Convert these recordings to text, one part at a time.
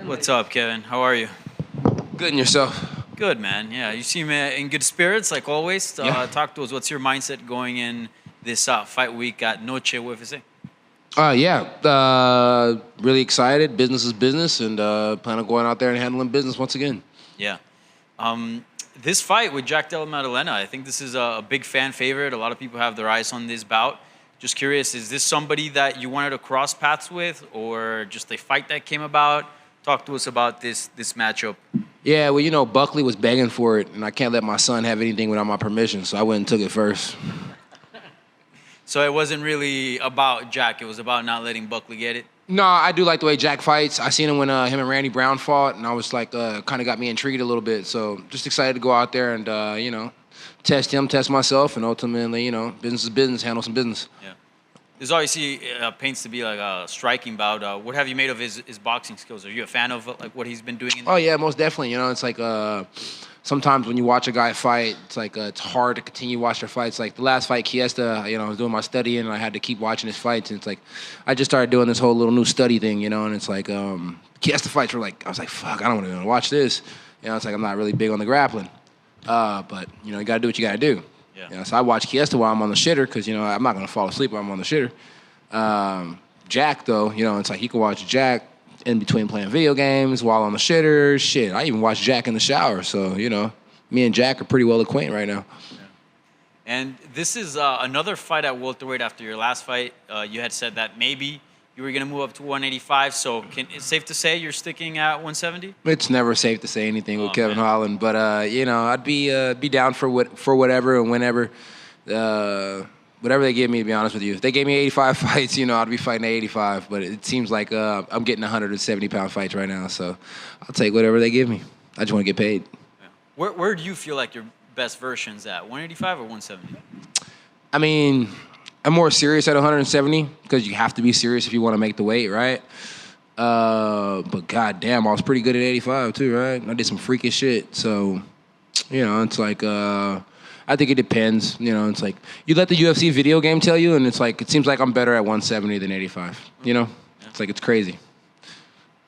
What's up, Kevin? How are you? Good in yourself. Good, man. Yeah, you seem in good spirits, like always. Yeah. Talk to us. What's your mindset going in this fight week at Noche UFC? Yeah. Really excited. Business is business, and plan on going out there and handling business once again. Yeah. This fight with Jack Della Maddalena, I think this is a big fan favorite. A lot of people have their eyes on this bout. Just curious, is this somebody that you wanted to cross paths with, or just a fight that came about? Talk to us about this matchup. Yeah, well, Buckley was begging for it, and I can't let my son have anything without my permission, so I went and took it first. So it wasn't really about Jack. It was about not letting Buckley get it. No, I do like the way Jack fights. I seen him when him and Randy Brown fought, and I was like, kind of got me intrigued a little bit. So just excited to go out there and, test him, test myself, and ultimately, business is business, handle some business. Yeah. This obviously paints to be like a striking bout. What have you made of his boxing skills? Are you a fan of like what he's been doing? Oh, yeah, most definitely. It's like sometimes when you watch a guy fight, it's like it's hard to continue watching their fights. Like the last fight, Kiesta, I was doing my studying, and I had to keep watching his fights. And it's like I just started doing this whole little new study thing, and it's like Kiesta fights were like, I was like, fuck, I don't want to watch this. It's like I'm not really big on the grappling. But, you got to do what you got to do. Yeah. So I watch Kiesta while I'm on the shitter because, I'm not going to fall asleep while I'm on the shitter. Jack, though, it's like you can watch Jack in between playing video games while on the shitter. Shit, I even watch Jack in the shower. So, me and Jack are pretty well acquainted right now. Yeah. And this is another fight at welterweight after your last fight. You had said that maybe you were going to move up to 185. So it's safe to say you're sticking at 170? It's never safe to say anything with Kevin Holland. But, I'd be down for whatever and whenever. Whatever they give me, to be honest with you. If they gave me 85 fights, I'd be fighting at 85. But it seems like I'm getting 170-pound fights right now. So I'll take whatever they give me. I just want to get paid. Yeah. Where do you feel like your best version's at, 185 or 170? I mean, I'm more serious at 170 because you have to be serious if you want to make the weight, right? But goddamn, I was pretty good at 85 too, right? I did some freakish shit. So, it's like... I think it depends. It's like you let the UFC video game tell you, and it's like it seems like I'm better at 170 than 85. Yeah. It's like it's crazy.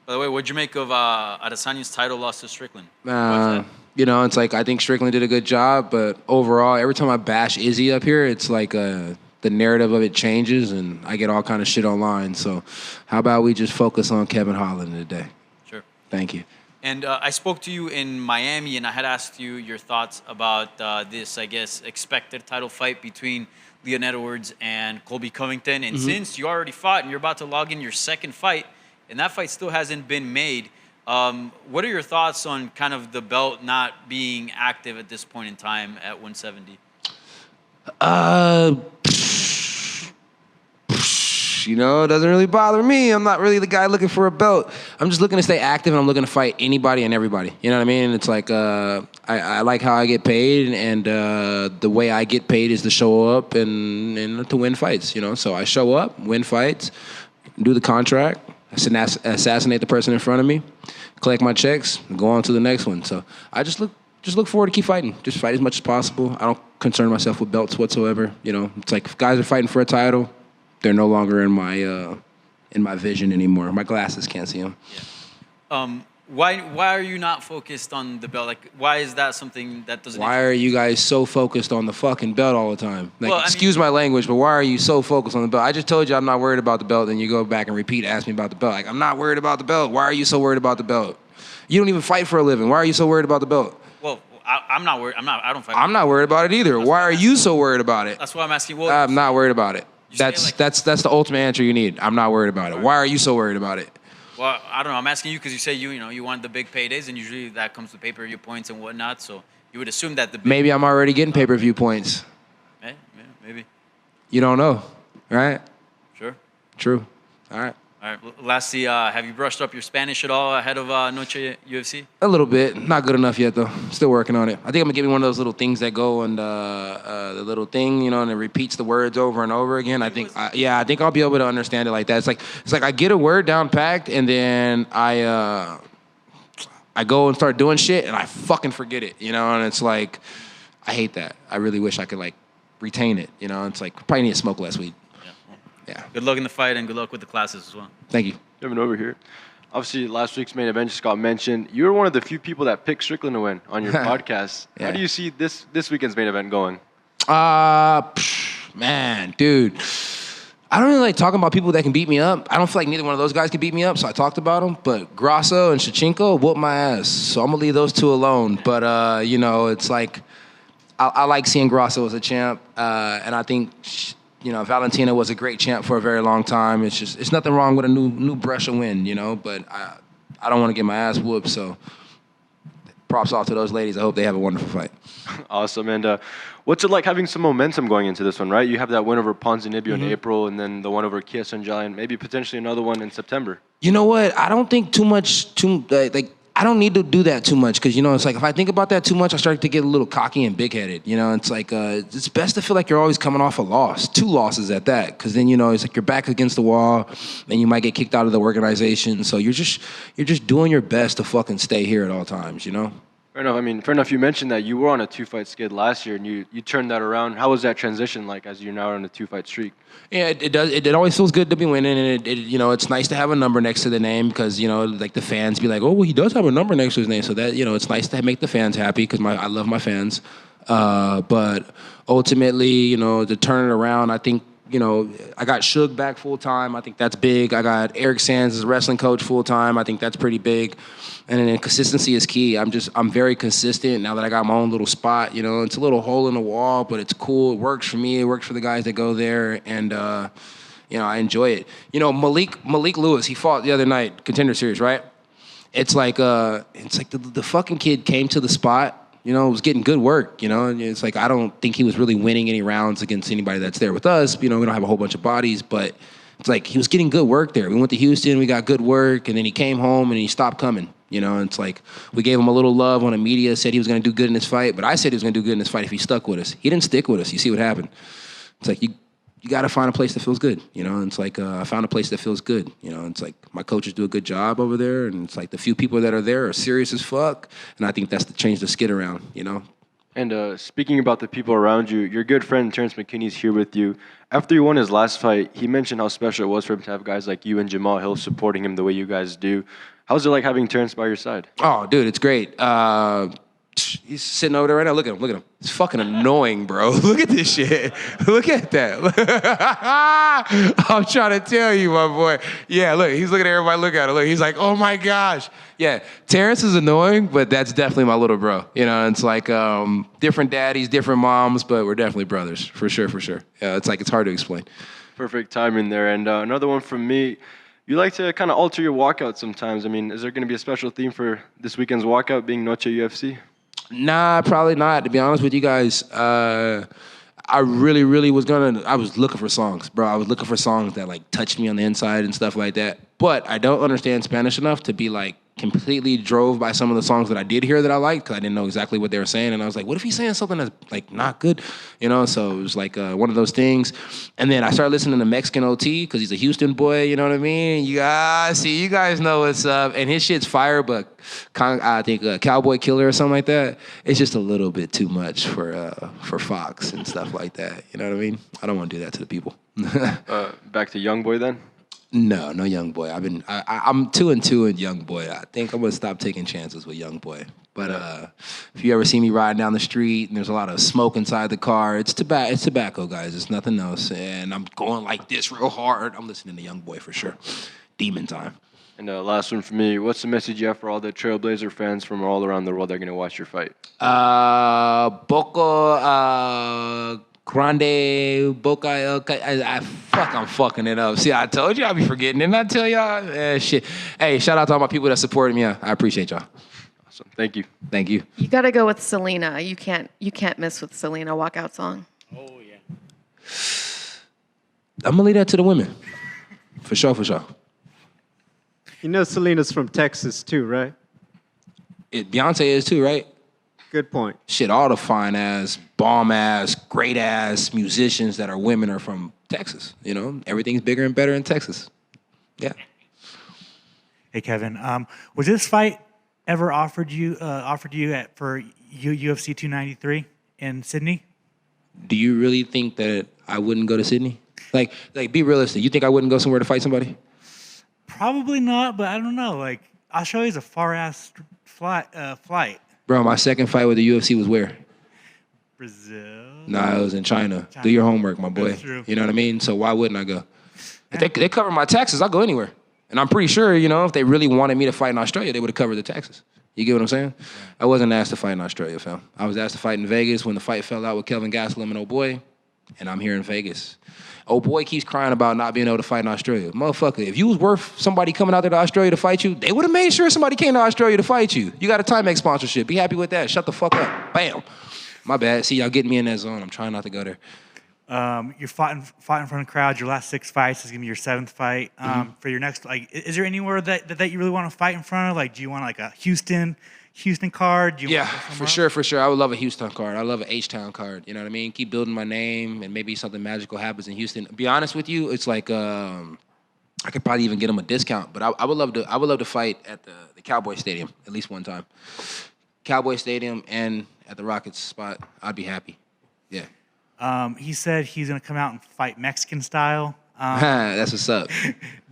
By the way, what'd you make of Adesanya's title loss to Strickland? It's like I think Strickland did a good job, but overall, every time I bash Izzy up here, it's like the narrative of it changes, and I get all kind of shit online. So, how about we just focus on Kevin Holland today? Sure. Thank you. And I spoke to you in Miami, and I had asked you your thoughts about this, I guess, expected title fight between Leon Edwards and Colby Covington. And since you already fought and you're about to log in your second fight, and that fight still hasn't been made, what are your thoughts on kind of the belt not being active at this point in time at 170? It doesn't really bother me. I'm not really the guy looking for a belt. I'm just looking to stay active, and I'm looking to fight anybody and everybody. You know what I mean? It's like I like how I get paid, and the way I get paid is to show up and to win fights. So I show up, win fights, do the contract, assassinate the person in front of me, collect my checks, and go on to the next one. So I just look forward to keep fighting. Just fight as much as possible. I don't concern myself with belts whatsoever. It's like if guys are fighting for a title, they're no longer in my vision anymore. My glasses can't see them. Yeah. Why are you not focused on the belt? Like, why is that something that doesn't? Why are you guys so focused on the fucking belt all the time? Like, excuse my language, but why are you so focused on the belt? I just told you I'm not worried about the belt, and you go back and repeat, ask me about the belt. Like, I'm not worried about the belt. Why are you so worried about the belt? You don't even fight for a living. Why are you so worried about the belt? Well, I'm not worried. I don't fight. I'm not worried about it either. Why are you so worried about it? That's why I'm asking. Well, I'm not worried about it. That's the ultimate answer you need. I'm not worried about it. Why are you so worried about it? Well, I don't know. I'm asking you because you say you want the big paydays, and usually that comes with pay-per-view points and whatnot. So you would assume that maybe I'm already getting pay-per-view points. Yeah, maybe. You don't know, right? Sure. True. All right. All right. Lastly, have you brushed up your Spanish at all ahead of Noche UFC? A little bit. Not good enough yet, though. Still working on it. I think I'm going to give me one of those little things that go and the little thing, and it repeats the words over and over again. I think I'll be able to understand it like that. It's like I get a word down packed, and then I go and start doing shit, and I fucking forget it, and it's like, I hate that. I really wish I could, retain it, It's like, probably need to smoke less weed. Yeah. Good luck in the fight, and good luck with the classes as well. Thank you. Coming over here. Obviously, last week's main event just got mentioned. You were one of the few people that picked Strickland to win on your podcast. Yeah. How do you see this weekend's main event going? Man, dude. I don't really like talking about people that can beat me up. I don't feel like neither one of those guys can beat me up, so I talked about them. But Grasso and Shevchenko whooped my ass, so I'm gonna leave those two alone. But you know, it's like I like seeing Grasso as a champ, and I think you know Valentina was a great champ for a very long time. It's nothing wrong with a new brush of wind, you know. But I don't want to get my ass whooped, so props off to those ladies. I hope they have a wonderful fight. Awesome. And what's it like having some momentum going into this one, right? You have that win over Ponzinibbio in April, and then the one over Kia Sonjai, and maybe potentially another one in September. You know what? I don't think I don't need to do that too much because, you know, it's like if I think about that too much, I start to get a little cocky and big-headed. You know, it's like it's best to feel like you're always coming off a loss, 2 losses at that, because then, you know, it's like you're back against the wall and you might get kicked out of the organization. So you're just doing your best to fucking stay here at all times, you know? Fair enough. I mean, fair enough. You mentioned that you were on a 2-fight skid last year, and you turned that around. How was that transition like as you're now on a 2-fight streak? Yeah, it does. It always feels good to be winning, and you know, it's nice to have a number next to the name because, you know, like the fans be like, oh, well, he does have a number next to his name, so that, you know, it's nice to make the fans happy because I love my fans. But ultimately, you know, to turn it around, I think, you know, I got Suge back full time. I think that's big. I got Eric Sands as a wrestling coach full time. I think that's pretty big. And then consistency is key. I'm very consistent now that I got my own little spot. You know, it's a little hole in the wall, but it's cool. It works for me. It works for the guys that go there, and you know, I enjoy it. You know, Malik Lewis, he fought the other night, Contender Series, right? It's like the fucking kid came to the spot. You know, was getting good work, you know, and it's like I don't think he was really winning any rounds against anybody that's there with us. You know, we don't have a whole bunch of bodies, but it's like he was getting good work there. We went to Houston, we got good work, and then he came home and he stopped coming. You know, and it's like we gave him a little love on the media, said he was going to do good in this fight, but I said he was going to do good in this fight if he stuck with us. He didn't stick with us. You see what happened. It's like you got to find a place that feels good, you know, and it's like I found a place that feels good, you know, and it's like my coaches do a good job over there, and it's like the few people that are there are serious as fuck, and I think that's to change the skid around, you know. And speaking about the people around you, your good friend Terrence McKinney's here with you. After he won his last fight, he mentioned how special it was for him to have guys like you and Jamal Hill supporting him the way you guys do. How's it like having Terrence by your side? Oh, dude, it's great. He's sitting over there right now. Look at him. It's fucking annoying, bro. Look at this shit. Look at that. I'm trying to tell you, my boy. Yeah, look, he's looking at everybody. Look at him. Look, he's like, oh my gosh. Yeah, Terrence is annoying, but that's definitely my little bro. You know, it's like different daddies, different moms, but we're definitely brothers, for sure. Yeah, it's like it's hard to explain. Perfect timing there. And another one from me. You like to kind of alter your walkout sometimes. I mean, is there going to be a special theme for this weekend's walkout being Noche UFC? Nah, probably not. To be honest with you guys, I really was I was looking for songs, bro. I was looking for songs that like touched me on the inside and stuff like that. But I don't understand Spanish enough to be like completely drove by some of the songs that I did hear that I liked because I didn't know exactly what they were saying. And I was like, what if he's saying something that's like not good? You know, so it was like one of those things. And then I started listening to Mexican OT because he's a Houston boy, you know what I mean? You guys know what's up. And his shit's fire, but I think Cowboy Killer or something like that, it's just a little bit too much for Fox and stuff like that. You know what I mean? I don't want to do that to the people. Back to Young Boy then? No Young Boy. I'm 2-2 in Young Boy. I think I'm gonna stop taking chances with Young Boy. But if you ever see me riding down the street and there's a lot of smoke inside the car, it's tobacco, guys. It's nothing else. And I'm going like this real hard. I'm listening to Young Boy for sure. Demon time. And last one for me. What's the message you have for all the Trailblazer fans from all around the world that are gonna watch your fight? Grande Boca I'm fucking it up. See, I told you I'd be forgetting. Didn't I tell y'all? Shit. Hey, shout out to all my people that supported me. I appreciate y'all. Awesome. Thank you. Thank you. You got to go with Selena. You can't miss with Selena walkout song. Oh, yeah. I'm going to leave that to the women. For sure. You know Selena's from Texas too, right? Beyonce is too, right? Good point. Shit, all the fine-ass, bomb-ass, great-ass musicians that are women are from Texas, you know? Everything's bigger and better in Texas. Yeah. Hey, Kevin. Was this fight ever offered you for UFC 293 in Sydney? Do you really think that I wouldn't go to Sydney? Like, be realistic. You think I wouldn't go somewhere to fight somebody? Probably not, but I don't know. Like Australia's a far ass flight. Bro, my second fight with the UFC was where? Brazil. Nah, it was in China. Do your homework, my boy. That's true. You know what I mean? So why wouldn't I go? If they cover my taxes, I'll go anywhere. And I'm pretty sure, if they really wanted me to fight in Australia, they would have covered the taxes. You get what I'm saying? I wasn't asked to fight in Australia, fam. I was asked to fight in Vegas when the fight fell out with Kelvin Gastelum and old boy, and I'm here in Vegas. Old boy keeps crying about not being able to fight in Australia. Motherfucker, if you was worth somebody coming out there to Australia to fight you, they would have made sure somebody came to Australia to fight you. You got a Timex sponsorship. Be happy with that. Shut the fuck up. Bam. My bad. See, y'all getting me in that zone. I'm trying not to go there. You fought in front of crowds. Your last 6 fights is gonna be your 7th fight. For your next, is there anywhere that you really want to fight in front of? Like, do you want like a Houston card? Do you want For sure. I would love a Houston card. I love an H-Town card. You know what I mean? Keep building my name, and maybe something magical happens in Houston. Be honest with you, it's like I could probably even get them a discount. But I would love to fight at the Cowboy Stadium at least one time. Cowboy Stadium and at the Rockets spot. I'd be happy. Yeah. He said he's gonna come out and fight Mexican style. That's what's up.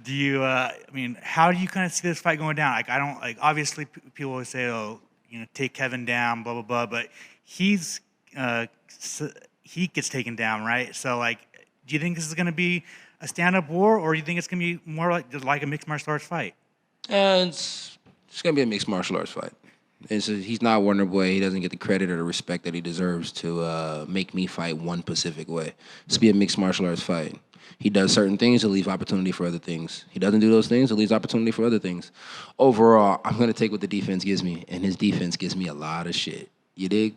Do you? How do you kind of see this fight going down? Like, I don't like. Obviously, people always say, "Oh, take Kevin down," blah blah blah. But he gets taken down, right? So, like, do you think this is going to be a stand-up war, or do you think it's going to be more like a mixed martial arts fight? It's going to be a mixed martial arts fight. He's not Wonder Boy. He doesn't get the credit or the respect that he deserves to make me fight one specific way. It's be a mixed martial arts fight. He does certain things to leave opportunity for other things. He doesn't do those things, it leaves opportunity for other things. Overall, I'm going to take what the defense gives me, and his defense gives me a lot of shit. You dig?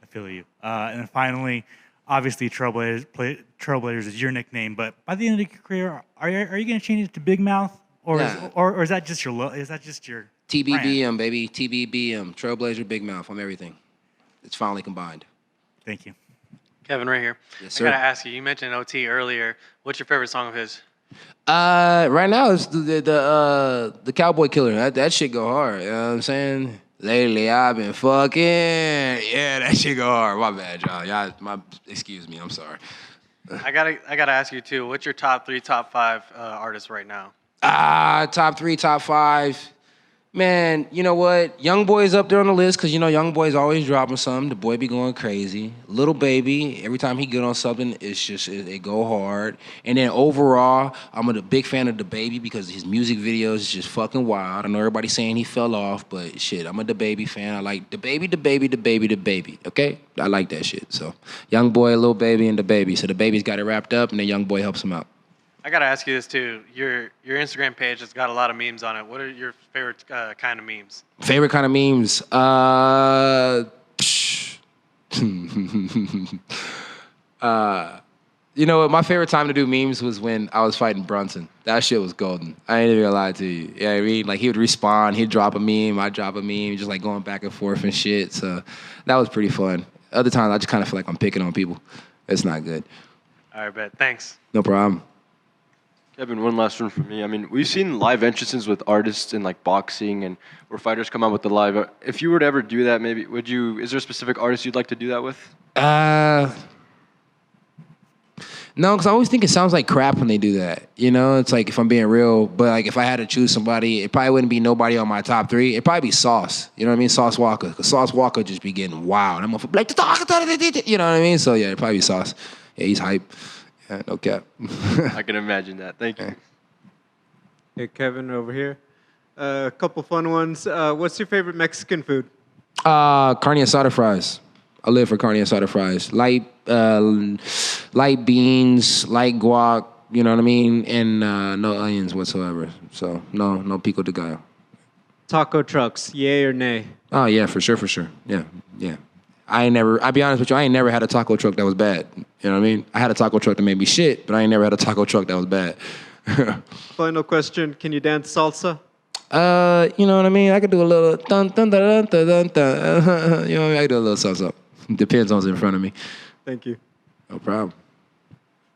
I feel you. And then finally, obviously, Trailblazers is your nickname, but by the end of your career, are you going to change it to Big Mouth, or is that just your TBBM, brand? baby. TBBM. Trailblazer, Big Mouth. I'm everything. It's finally combined. Thank you. Kevin, right here. Yes, sir. I gotta ask you. You mentioned OT earlier. What's your favorite song of his? Right now it's the Cowboy Killer. That shit go hard. You know what I'm saying? Lately I've been fucking. Yeah, that shit go hard. My bad, y'all. Excuse me. I'm sorry. I gotta ask you too. What's your top 3, top 5 artists right now? Top 3, top 5. Man, you know what? Young Boy's up there on the list because, Young Boy's always dropping something. The boy be going crazy. Little Baby, every time he get on something, it go hard. And then overall, I'm a big fan of DaBaby because his music videos is just fucking wild. I know everybody's saying he fell off, but shit, I'm a DaBaby fan. I like DaBaby, okay? I like that shit. So, Young Boy, Little Baby, and DaBaby. So DaBaby's got it wrapped up, and then Young Boy helps him out. I gotta ask you this too. Your Instagram page has got a lot of memes on it. What are your favorite kind of memes? Favorite kind of memes? You know what? My favorite time to do memes was when I was fighting Brunson. That shit was golden. I ain't even gonna lie to you. Yeah, I mean, like he would respond, he'd drop a meme, I'd drop a meme, just like going back and forth and shit. So that was pretty fun. Other times, I just kind of feel like I'm picking on people. It's not good. All right, bet. Thanks. No problem. Kevin, one last one from me. I mean, we've seen live entrances with artists in like boxing and where fighters come out with the live. If you were to ever do that, maybe is there a specific artist you'd like to do that with? No, because I always think it sounds like crap when they do that. It's like, if I'm being real, but like if I had to choose somebody, it probably wouldn't be nobody on my top 3. It'd probably be Sauce. You know what I mean? Sauce Walker. Because Sauce Walker just be getting wild. I'm like, you know what I mean? So yeah, it'd probably be Sauce. Yeah, he's hype. Yeah, no cap. I can imagine that. Thank you. Hey, Kevin, over here. A couple fun ones. What's your favorite Mexican food? Carne asada fries. I live for carne asada fries. Light beans, light guac, you know what I mean? And no onions whatsoever. So no pico de gallo. Taco trucks, yay or nay? Oh yeah, for sure. Yeah. I'll be honest with you, I ain't never had a taco truck that was bad. You know what I mean? I had a taco truck that made me shit, but I ain't never had a taco truck that was bad. Final question, can you dance salsa? You know what I mean? I could do a little dun dun dun dun dun dun. You know what I mean? I could do a little salsa. Depends on what's in front of me. Thank you. No problem.